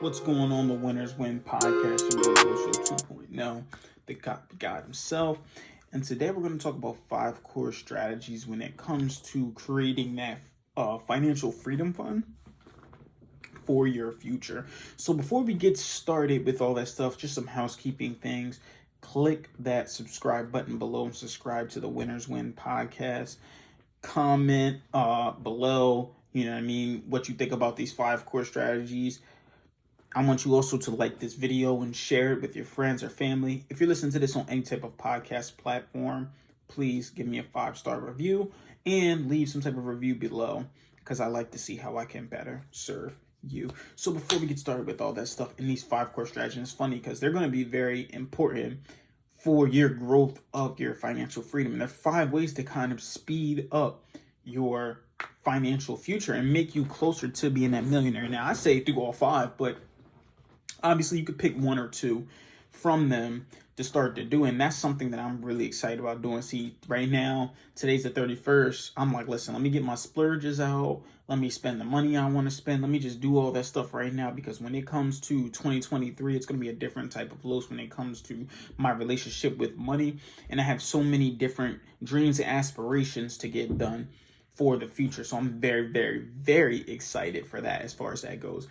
What's going on, the Winners Win podcast, your boy Show 2.0, the copy God himself. And today we're going to talk about 5 core strategies when it comes to creating that financial freedom fund for your future. So before we get started with all that stuff, just some housekeeping things. Click that subscribe button below and subscribe to the Winners Win podcast. Comment below, what you think about these 5 core strategies. I want you also to like this video and share it with your friends or family. If you're listening to this on any type of podcast platform, please give me a 5-star review and leave some type of review below because I like to see how I can better serve you. So before we get started with all that stuff in these 5 core strategies, it's funny because they're going to be very important for your growth of your financial freedom. And there are 5 ways to kind of speed up your financial future and make you closer to being that millionaire. Now, I say through all 5, but obviously you could pick 1 or 2 from them to start to do. And that's something that I'm really excited about doing. See, right now, today's the 31st. I'm like, listen, let me get my splurges out. Let me spend the money I want to spend. Let me just do all that stuff right now, because when it comes to 2023, it's going to be a different type of loss when it comes to my relationship with money. And I have so many different dreams and aspirations to get done for the future. So I'm very, very, very excited for that as far as that goes.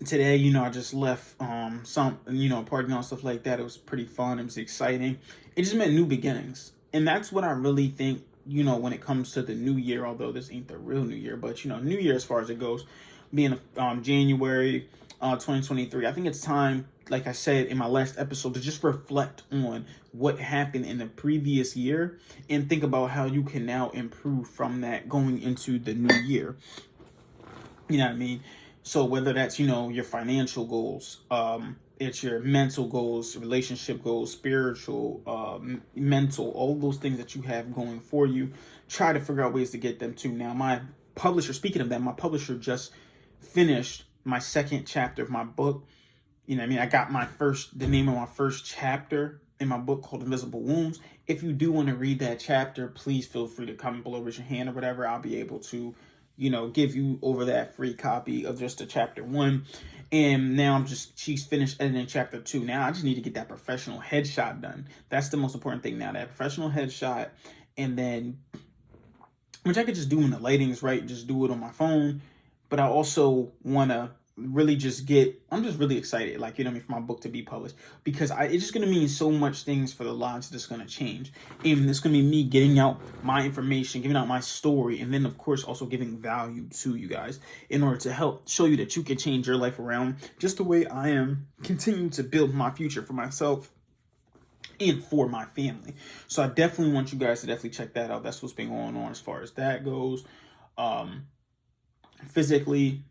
Today, I just left some, partying and stuff like that. It was pretty fun. It was exciting. It just meant new beginnings. And that's what I really think, when it comes to the new year, although this ain't the real new year, but, new year as far as it goes, being January 2023. I think it's time, like I said in my last episode, to just reflect on what happened in the previous year and think about how you can now improve from that going into the new year. You know what I mean? So whether that's, your financial goals, it's your mental goals, relationship goals, spiritual, mental, all those things that you have going for you, try to figure out ways to get them too. Now, my publisher, speaking of that, my publisher just finished my 2nd chapter of my book. I got the name of my first chapter in my book called Invisible Wounds. If you do want to read that chapter, please feel free to comment below, raise your hand or whatever. I'll be able to give you over that free copy of just the chapter 1. And now she's finished editing chapter 2. Now I just need to get that professional headshot done. That's the most important thing now, that professional headshot. And then, which I could just do when the lighting's right, just do it on my phone. But I also want to really I'm just really excited, for my book to be published, because it's just going to mean so much things for the lives that's going to change. And it's going to be me getting out my information, giving out my story, and then of course also giving value to you guys in order to help show you that you can change your life around just the way I am continuing to build my future for myself and for my family. So I definitely want you guys to definitely check that out. That's what's been going on as far as that goes. Physically,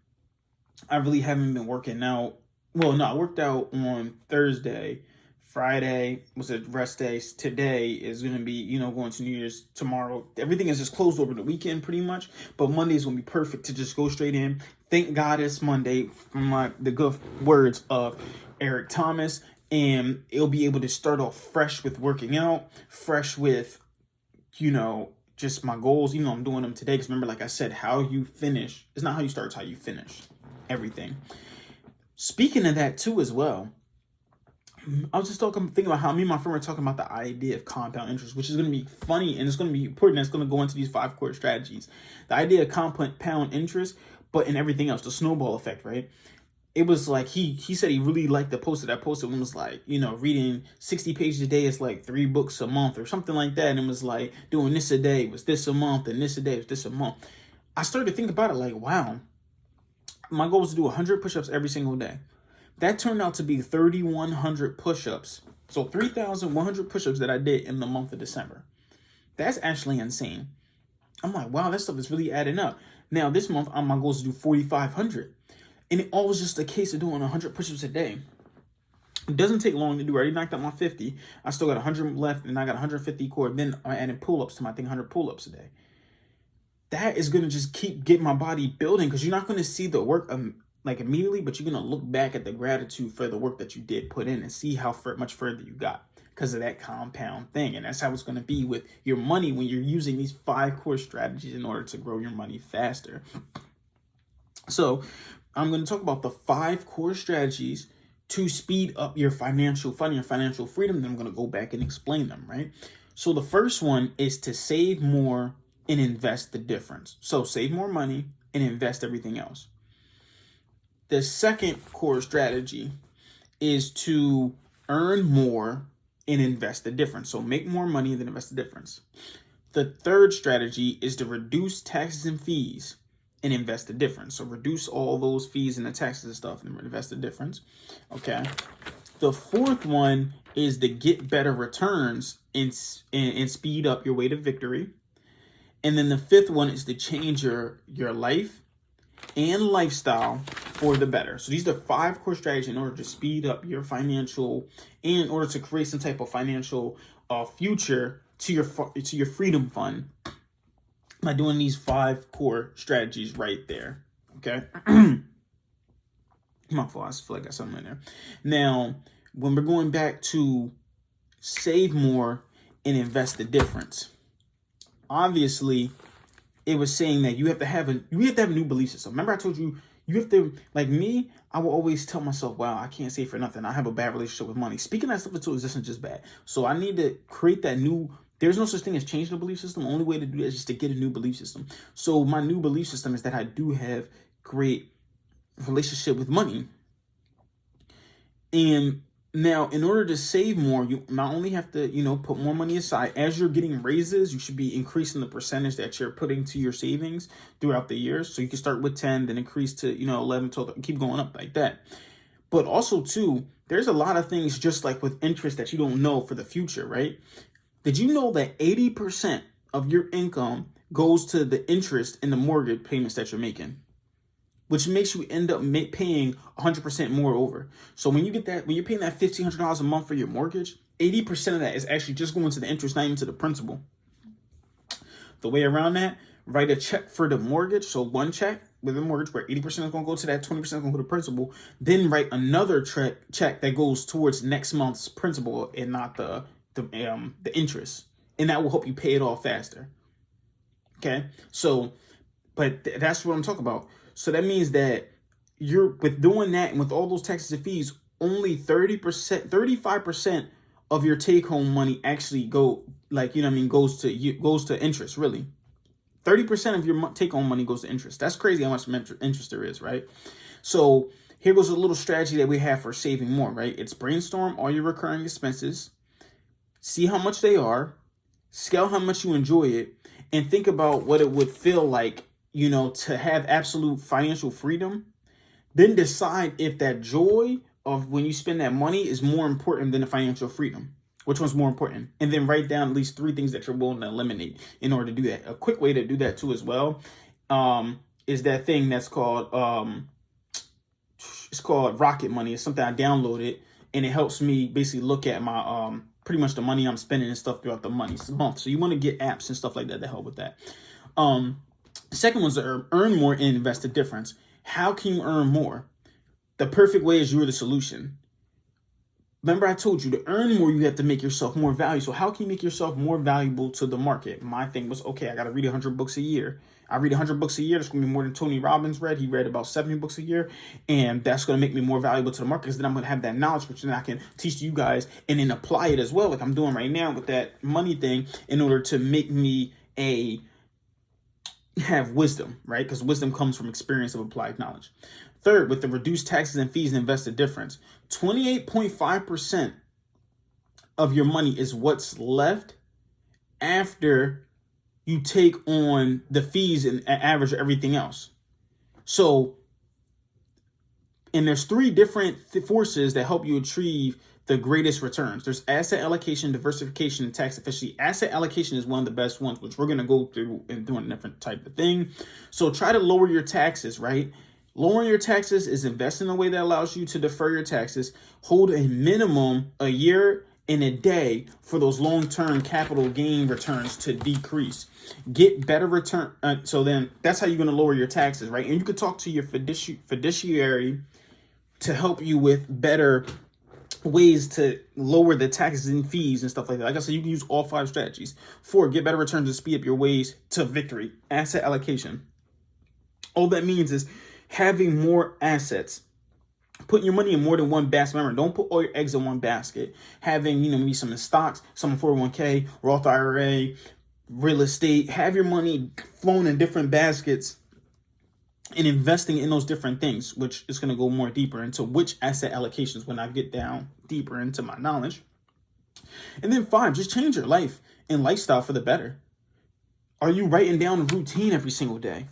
I really haven't been working out. Well, no, I worked out on Thursday. Friday was a rest day. Today is going to be, going to New Year's tomorrow. Everything is just closed over the weekend pretty much. But Monday is going to be perfect to just go straight in. Thank God it's Monday, from the good words of Eric Thomas. And it'll be able to start off fresh with working out, fresh with, just my goals. I'm doing them today because remember, like I said, how you finish, it's not how you start, it's how you finish everything. Speaking of that too as well, I was just thinking about how me and my friend were talking about the idea of compound interest, which is going to be funny and it's going to be important. It's going to go into these 5 core strategies. The idea of compound interest, but in everything else, the snowball effect, right? It was like he said he really liked the post that I posted and was like, reading 60 pages a day is like 3 books a month or something like that. And it was like doing this a day was this a month, and this a day was this a month. I started to think about it like, wow, my goal was to do 100 push-ups every single day. That turned out to be 3,100 push-ups. So 3,100 push-ups that I did in the month of December. That's actually insane. I'm like, wow, that stuff is really adding up. Now this month, my goal is to do 4,500. And it all was just a case of doing 100 push-ups a day. It doesn't take long to do. I already knocked out my 50. I still got 100 left, and I got 150 core. Then I added pull-ups to my thing, 100 pull-ups a day. That is going to just keep getting my body building, because you're not going to see the work immediately, but you're going to look back at the gratitude for the work that you did put in and see how much further you got because of that compound thing. And that's how it's going to be with your money when you're using these 5 core strategies in order to grow your money faster. So I'm going to talk about the 5 core strategies to speed up your financial freedom. Then I'm going to go back and explain them, right? So the first one is to save more and invest the difference. So save more money and invest everything else. The second core strategy is to earn more and invest the difference. So make more money and then invest the difference. The third strategy is to reduce taxes and fees and invest the difference. So reduce all those fees and the taxes and stuff and invest the difference. Okay. The fourth one is to get better returns and speed up your way to victory. And then the fifth one is to change your life and lifestyle for the better. So these are 5 core strategies in order to speed up your financial, and in order to create some type of financial future to your freedom fund by doing these 5 core strategies right there. Okay. My fault. I feel like I got something in there. Now, when we're going back to save more and invest the difference, obviously, it was saying that you have to have a new belief system. Remember, I told you have to, like me, I will always tell myself, wow, I can't save for nothing. I have a bad relationship with money. Speaking that stuff into existence is just bad. So I need to create that new. There's no such thing as changing the belief system. The only way to do that is just to get a new belief system. So my new belief system is that I do have great relationship with money. And now, in order to save more, you not only have to, put more money aside. As you're getting raises, you should be increasing the percentage that you're putting to your savings throughout the years. So you can start with 10, then increase to, 11, 12, keep going up like that. But also, too, there's a lot of things just like with interest that you don't know for the future, right? Did you know that 80% of your income goes to the interest in the mortgage payments that you're making, which makes you end up paying 100% more over. So when you're paying that $1,500 a month for your mortgage, 80% of that is actually just going to the interest, not even to the principal. The way around that, write a check for the mortgage. So one check with a mortgage where 80% is going to go to that, 20% is going to go to the principal. Then write another check that goes towards next month's principal and not the interest. And that will help you pay it off faster. Okay. So, but that's what I'm talking about. So that means that with doing that and with all those taxes and fees, only 35% of your take home money actually goes to interest, really. 30% of your take home money goes to interest. That's crazy how much interest there is, right? So here goes a little strategy that we have for saving more, right? It's brainstorm all your recurring expenses, see how much they are, scale how much you enjoy it, and think about what it would feel like, to have absolute financial freedom. Then decide if that joy of when you spend that money is more important than the financial freedom. Which one's more important? And then write down at least 3 things that you're willing to eliminate in order to do that. A quick way to do that too as well is that thing that's called it's called Rocket Money. It's something I downloaded, and it helps me basically look at my pretty much the money I'm spending and stuff throughout the month. So you want to get apps and stuff like that to help with that. Second one's to earn more and invest the difference. How can you earn more? The perfect way is you're the solution. Remember, I told you to earn more, you have to make yourself more valuable. So how can you make yourself more valuable to the market? My thing was, okay, I got to read 100 books a year. I read 100 books a year. That's going to be more than Tony Robbins read. He read about 70 books a year. And that's going to make me more valuable to the market, because then I'm going to have that knowledge, which then I can teach you guys and then apply it as well, like I'm doing right now with that money thing, in order to make me have wisdom, right? Because wisdom comes from experience of applied knowledge. Third, with the reduced taxes and fees and invest the difference, 28.5% of your money is what's left after you take on the fees and average everything else. So, and there's 3 different forces that help you achieve the greatest returns. There's asset allocation, diversification, and tax efficiency. Asset allocation is one of the best ones, which we're going to go through and doing a different type of thing. So try to lower your taxes, right? Lowering your taxes is invest in a way that allows you to defer your taxes. Hold a minimum a year and a day for those long-term capital gain returns to decrease. Get better return. So then that's how you're going to lower your taxes, right? And you could talk to your fiduciary to help you with better ways to lower the taxes and fees and stuff like that. Like I said, you can use all 5 strategies. 4, get better returns to speed up your ways to victory. Asset allocation. All that means is Having more assets, putting your money in more than one basket. Remember, don't put all your eggs in one basket. Having, maybe some in stocks, some in 401k, Roth IRA, real estate. Have your money flown in different baskets and investing in those different things, which is going to go more deeper into which asset allocations when I get down deeper into my knowledge. And then 5, just change your life and lifestyle for the better. Are you writing down a routine every single day?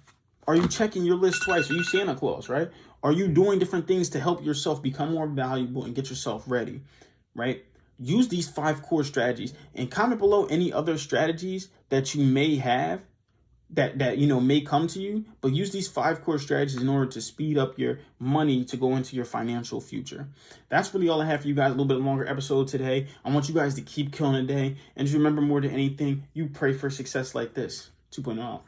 Are you checking your list twice? Are you Santa Claus, right? Are you doing different things to help yourself become more valuable and get yourself ready, right? Use these 5 core strategies and comment below any other strategies that you may have that may come to you, but use these 5 core strategies in order to speed up your money to go into your financial future. That's really all I have for you guys. A little bit longer episode today. I want you guys to keep killing the day, and just remember, more than anything, you pray for success like this. 2.0 out.